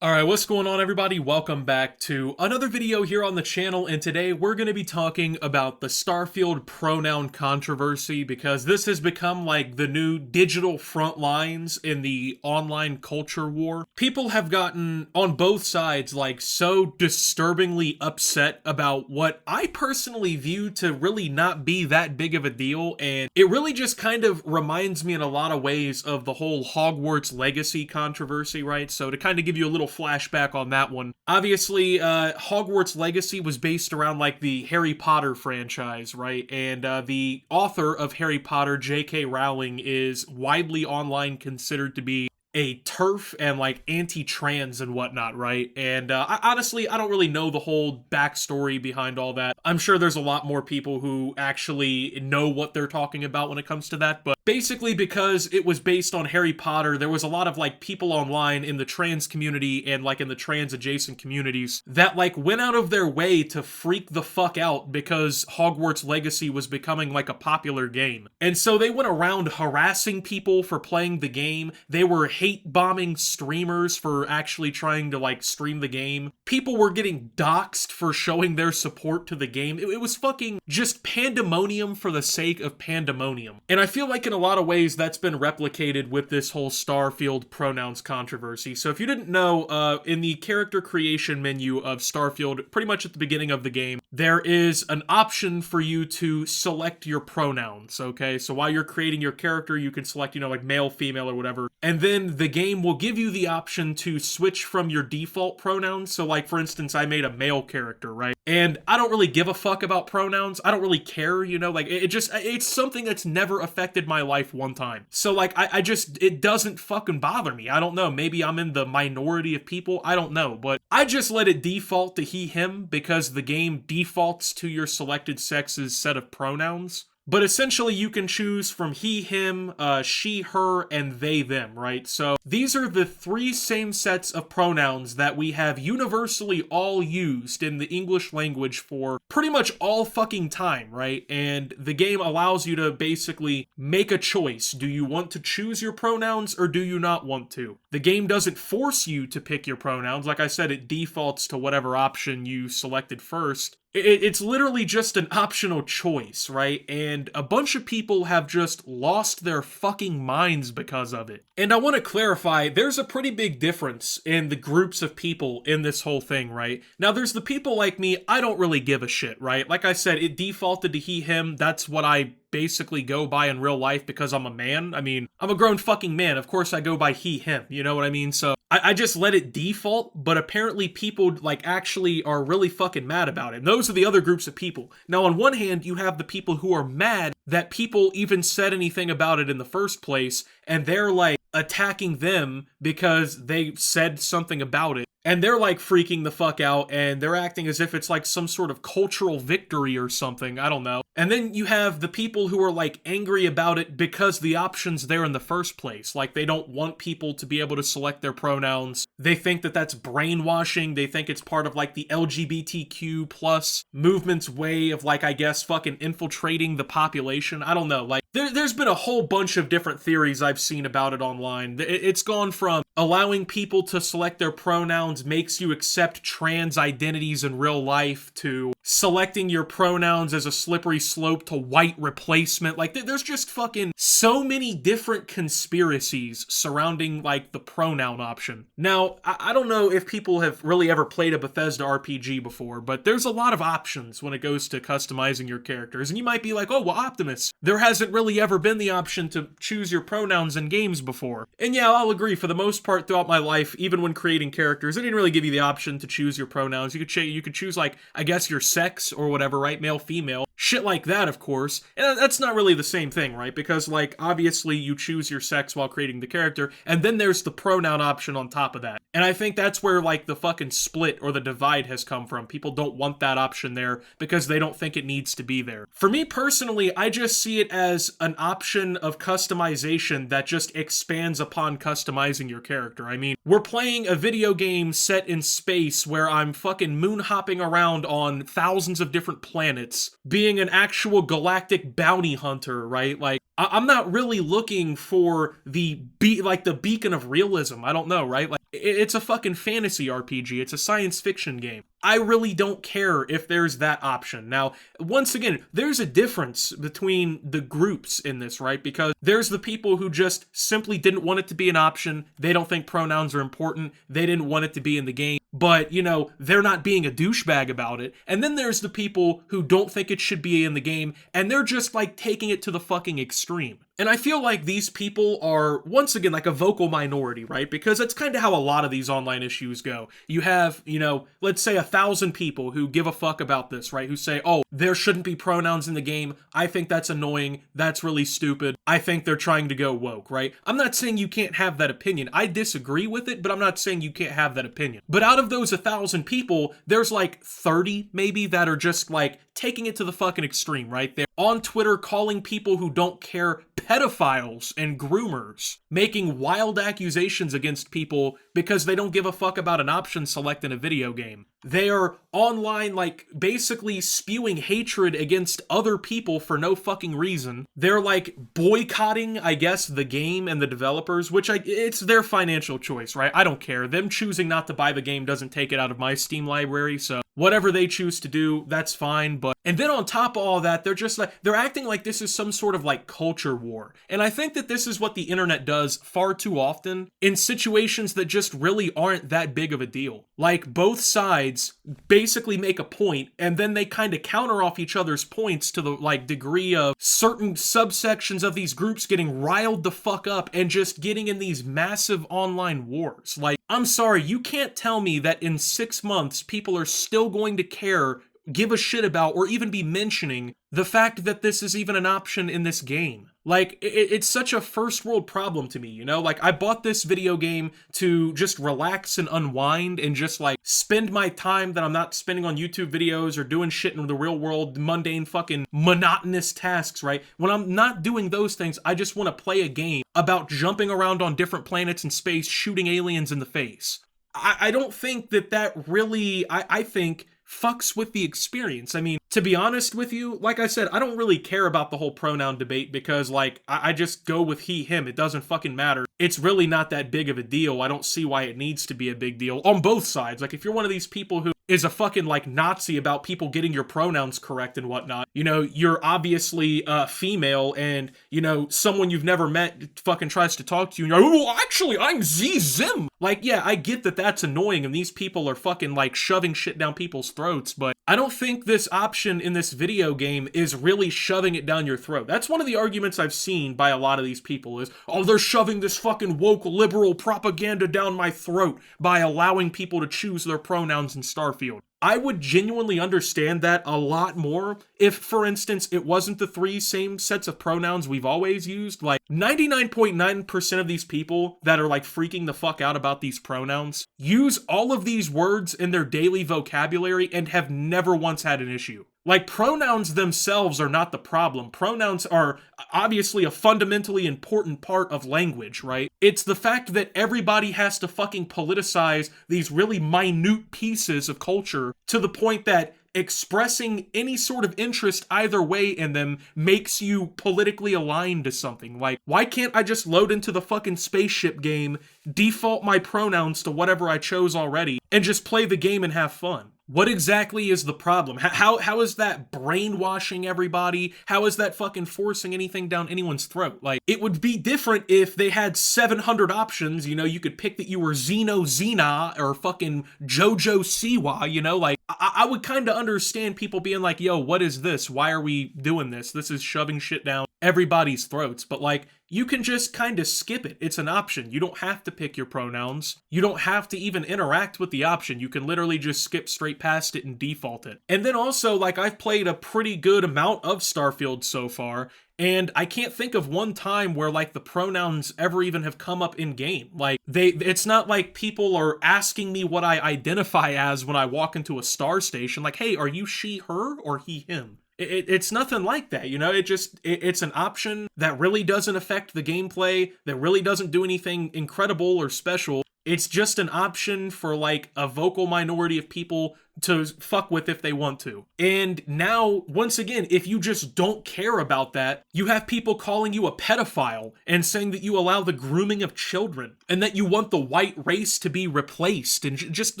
Alright, what's going on everybody? Welcome back to another video here on the channel, and today we're going to be talking about the Starfield pronoun controversy because this has become like the new digital front lines in the online culture war. People have gotten on both sides like so disturbingly upset about what I personally view to really not be that big of a deal, and it really just kind of reminds me in a lot of ways of the whole Hogwarts Legacy controversy, right? So to kind of give you a little flashback on that one. Obviously, Hogwarts Legacy was based around like the Harry Potter franchise, right? And the author of Harry Potter, J.K. Rowling, is widely online considered to be a TERF and like anti-trans and whatnot, right? And honestly, I don't really know the whole backstory behind all that. I'm sure there's a lot more people who actually know what they're talking about when it comes to that, but basically because it was based on Harry Potter, there was a lot of like people online in the trans community and like in the trans adjacent communities that like went out of their way to freak the fuck out because Hogwarts Legacy was becoming like a popular game. And so they went around harassing people for playing the game. They were hate bombing streamers for actually trying to like stream the game. People were getting doxxed for showing their support to the game. It was fucking just pandemonium for the sake of pandemonium. And I feel like in a lot of ways that's been replicated with this whole Starfield pronouns controversy. So if you didn't know, in the character creation menu of Starfield, pretty much at the beginning of the game, there is an option for you to select your pronouns, okay? So while you're creating your character, you can select, like male, female, or whatever. And then the game will give you the option to switch from your default pronouns. So like, for instance, I made a male character, right? And I don't really give a fuck about pronouns. I don't really care, like it's something that's never affected my life one time. So like, it doesn't fucking bother me. I don't know. Maybe I'm in the minority of people. I don't know. But I just let it default to he, him because the game defaults to your selected sex's set of pronouns. But essentially, you can choose from he, him, she, her, and they, them, right? So these are the three same sets of pronouns that we have universally all used in the English language for pretty much all fucking time, right? And the game allows you to basically make a choice. Do you want to choose your pronouns or do you not want to? The game doesn't force you to pick your pronouns. Like I said, it defaults to whatever option you selected first. It's literally just an optional choice, right? And a bunch of people have just lost their fucking minds because of it. And I want to clarify, there's a pretty big difference in the groups of people in this whole thing, right? Now, there's the people like me, I don't really give a shit, right? Like I said, it defaulted to he, him. That's what I basically go by in real life because I'm a man. I mean, I'm a grown fucking man. Of course I go by he, him. You know what I mean? So I just let it default, but apparently people like actually are really fucking mad about it. And those are the other groups of people. Now, on one hand, you have the people who are mad that people even said anything about it in the first place, and they're like attacking them because they said something about it. And they're like freaking the fuck out and they're acting as if it's like some sort of cultural victory or something. I don't know. And then you have the people who are like angry about it because the option's there in the first place. Like they don't want people to be able to select their pronouns. They think that that's brainwashing. They think it's part of like the LGBTQ plus movement's way of like, I guess, fucking infiltrating the population. I don't know. Like there's been a whole bunch of different theories I've seen about it online. It's gone from allowing people to select their pronouns makes you accept trans identities in real life to selecting your pronouns as a slippery slope to white replacement. Like there's just fucking so many different conspiracies surrounding like the pronoun option. Now, I don't know if people have really ever played a Bethesda RPG before, but there's a lot of options when it goes to customizing your characters. And you might be like, oh, well, Optimus, there hasn't really ever been the option to choose your pronouns in games before. And yeah, I'll agree, for the most part throughout my life, even when creating characters, I didn't really give you the option to choose your pronouns. You could choose like, I guess, your sex or whatever, right? Male, female. Shit like that, of course. And that's not really the same thing, right? Because, like, obviously you choose your sex while creating the character, and then there's the pronoun option on top of that. And I think that's where, like, the fucking split or the divide has come from. People don't want that option there because they don't think it needs to be there. For me personally, I just see it as an option of customization that just expands upon customizing your character. I mean, we're playing a video game set in space where I'm fucking moon hopping around on thousands of different planets, being an actual galactic bounty hunter, right? Like, I'm not really looking for the the beacon of realism. I don't know, right? Like it's a fucking fantasy RPG. It's a science fiction game. I really don't care if there's that option. Now, once again, there's a difference between the groups in this, right? Because there's the people who just simply didn't want it to be an option. They don't think pronouns are important. They didn't want it to be in the game. But, you know, they're not being a douchebag about it. And then there's the people who don't think it should be in the game, and they're just, like, taking it to the fucking extreme. And I feel like these people are, once again, like a vocal minority, right? Because that's kind of how a lot of these online issues go. You have, you know, let's say 1,000 people who give a fuck about this, right? Who say, oh, there shouldn't be pronouns in the game. I think that's annoying. That's really stupid. I think they're trying to go woke, right? I'm not saying you can't have that opinion. I disagree with it, but I'm not saying you can't have that opinion. But out of those 1,000 people, there's like 30 maybe that are just like taking it to the fucking extreme, right? They're on Twitter calling people who don't care pedophiles and groomers, making wild accusations against people because they don't give a fuck about an option select in a video game. They are online, like, basically spewing hatred against other people for no fucking reason. They're, like, boycotting, I guess, the game and the developers, which it's their financial choice, right? I don't care. Them choosing not to buy the game doesn't take it out of my Steam library, so whatever they choose to do, that's fine. But and then on top of all that, they're just like, they're acting like this is some sort of like culture war. And I think that this is what the internet does far too often in situations that just really aren't that big of a deal. Like, both sides basically make a point, and then they kind of counter off each other's points to the like degree of certain subsections of these groups getting riled the fuck up and just getting in these massive online wars. Like, I'm sorry, you can't tell me that in 6 months people are still going to care, give a shit about, or even be mentioning the fact that this is even an option in this game. Like, it's such a first world problem to me, you know? Like, I bought this video game to just relax and unwind and just, like, spend my time that I'm not spending on YouTube videos or doing shit in the real world, mundane fucking monotonous tasks, right? When I'm not doing those things, I just want to play a game about jumping around on different planets in space, shooting aliens in the face. I don't think that really, I think, fucks with the experience. I mean, to be honest with you, like I said, I don't really care about the whole pronoun debate because, like, I just go with he, him. It doesn't fucking matter. It's really not that big of a deal. I don't see why it needs to be a big deal on both sides. Like, if you're one of these people who is a fucking, like, Nazi about people getting your pronouns correct and whatnot, you know, you're obviously female and, you know, someone you've never met fucking tries to talk to you and you're like, oh, actually, I'm Zim. Like, yeah, I get that that's annoying and these people are fucking, like, shoving shit down people's throats, but I don't think this option in this video game is really shoving it down your throat. That's one of the arguments I've seen by a lot of these people is, oh, they're shoving this fucking woke liberal propaganda down my throat by allowing people to choose their pronouns in Starfield. I would genuinely understand that a lot more if, for instance, it wasn't the 3 same sets of pronouns we've always used. Like, 99.9% of these people that are, like, freaking the fuck out about these pronouns use all of these words in their daily vocabulary and have never once had an issue. Like, pronouns themselves are not the problem. Pronouns are obviously a fundamentally important part of language, right? It's the fact that everybody has to fucking politicize these really minute pieces of culture to the point that expressing any sort of interest either way in them makes you politically aligned to something. Like, why can't I just load into the fucking spaceship game, default my pronouns to whatever I chose already, and just play the game and have fun? What exactly is the problem? How is that brainwashing everybody? How is that fucking forcing anything down anyone's throat? Like, it would be different if they had 700 options, you know, you could pick that you were Xena or fucking Jojo Siwa, you know, like, I would kind of understand people being like, yo, what is this? Why are we doing this? This is shoving shit down everybody's throats. But, like, you can just kind of skip it. It's an option. You don't have to pick your pronouns. You don't have to even interact with the option. You can literally just skip straight past it and default it. And then also, like, I've played a pretty good amount of Starfield so far, and I can't think of one time where, like, the pronouns ever even have come up in game. Like, it's not like people are asking me what I identify as when I walk into a star station. Like, hey, are you she, her, or he, him? It's nothing like that, you know? It's an option that really doesn't affect the gameplay, that really doesn't do anything incredible or special. It's just an option for, like, a vocal minority of people to fuck with if they want to. And now, once again, if you just don't care about that, you have people calling you a pedophile and saying that you allow the grooming of children and that you want the white race to be replaced, and just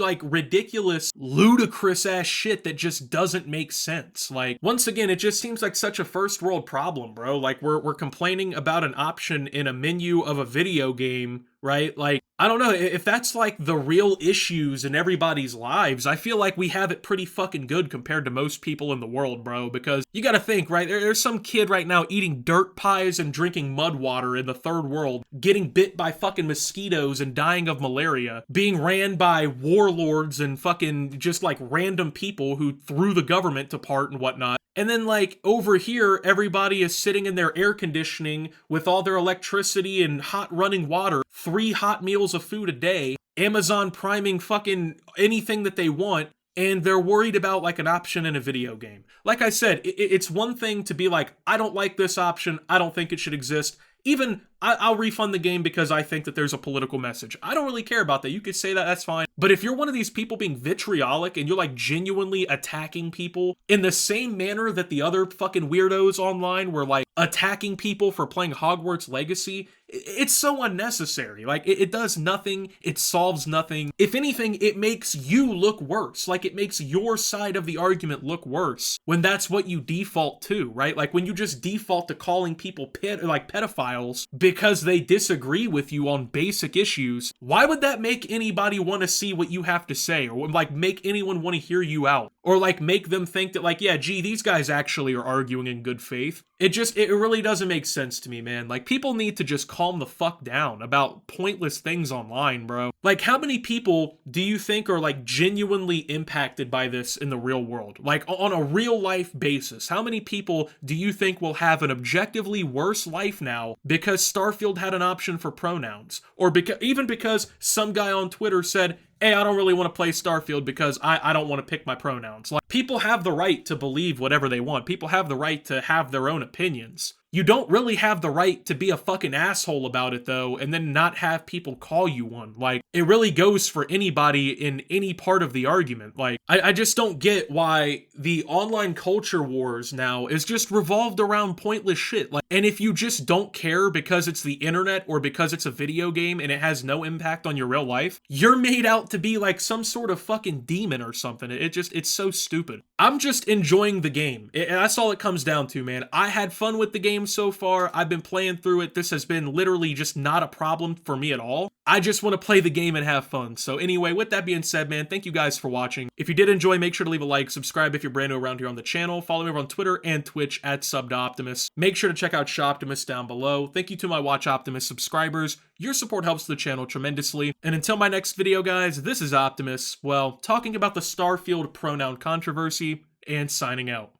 like ridiculous, ludicrous ass shit that just doesn't make sense. Like, once again, it just seems like such a first world problem, bro. Like, we're complaining about an option in a menu of a video game, right? Like, I don't know, if that's like the real issues in everybody's lives, I feel like we have it pretty fucking good compared to most people in the world, bro, because you gotta think, right? There's some kid right now eating dirt pies and drinking mud water in the third world, getting bit by fucking mosquitoes and dying of malaria, being ran by warlords and fucking just like random people who threw the government apart and whatnot. And then, like, over here, everybody is sitting in their air conditioning with all their electricity and hot running water, 3 hot meals of food a day, Amazon priming fucking anything that they want, and they're worried about, like, an option in a video game. Like I said, it's one thing to be like, I don't like this option, I don't think it should exist. Even, I'll refund the game because I think that there's a political message. I don't really care about that. You could say that, that's fine. But if you're one of these people being vitriolic and you're like genuinely attacking people in the same manner that the other fucking weirdos online were like attacking people for playing Hogwarts Legacy, it's so unnecessary. Like, it does nothing. It solves nothing. If anything, it makes you look worse. Like, it makes your side of the argument look worse when that's what you default to, right? Like, when you just default to calling people pedophiles because they disagree with you on basic issues, why would that make anybody want to see what you have to say, or like make anyone want to hear you out, or like make them think that like, yeah, gee, these guys actually are arguing in good faith? It really doesn't make sense to me, man. Like, people need to just calm the fuck down about pointless things online, bro. Like, how many people do you think are like genuinely impacted by this in the real world? Like, on a real life basis, how many people do you think will have an objectively worse life now because Starfield had an option for pronouns? Or even because some guy on Twitter said, hey, I don't really want to play Starfield because I don't want to pick my pronouns. Like, people have the right to believe whatever they want. People have the right to have their own opinions. You don't really have the right to be a fucking asshole about it, though, and then not have people call you one. Like, it really goes for anybody in any part of the argument. Like, I just don't get why the online culture wars now is just revolved around pointless shit. Like, and if you just don't care because it's the internet or because it's a video game and it has no impact on your real life, you're made out to be like some sort of fucking demon or something. It's so stupid. I'm just enjoying the game. That's all it comes down to, man. I had fun with the game so far. I've been playing through it. This has been literally just not a problem for me at all. I just want to play the game and have fun. So anyway, with that being said, man, thank you guys for watching. If you did enjoy, make sure to leave a like, subscribe if you're brand new around here on the channel, follow me over on Twitter and Twitch at SubToOptimus. Make sure to check out Shoptimus down below. Thank you to my Watch Optimus subscribers. Your support helps the channel tremendously. And until my next video, guys, this is Optimus, well, talking about the Starfield pronoun controversy and signing out.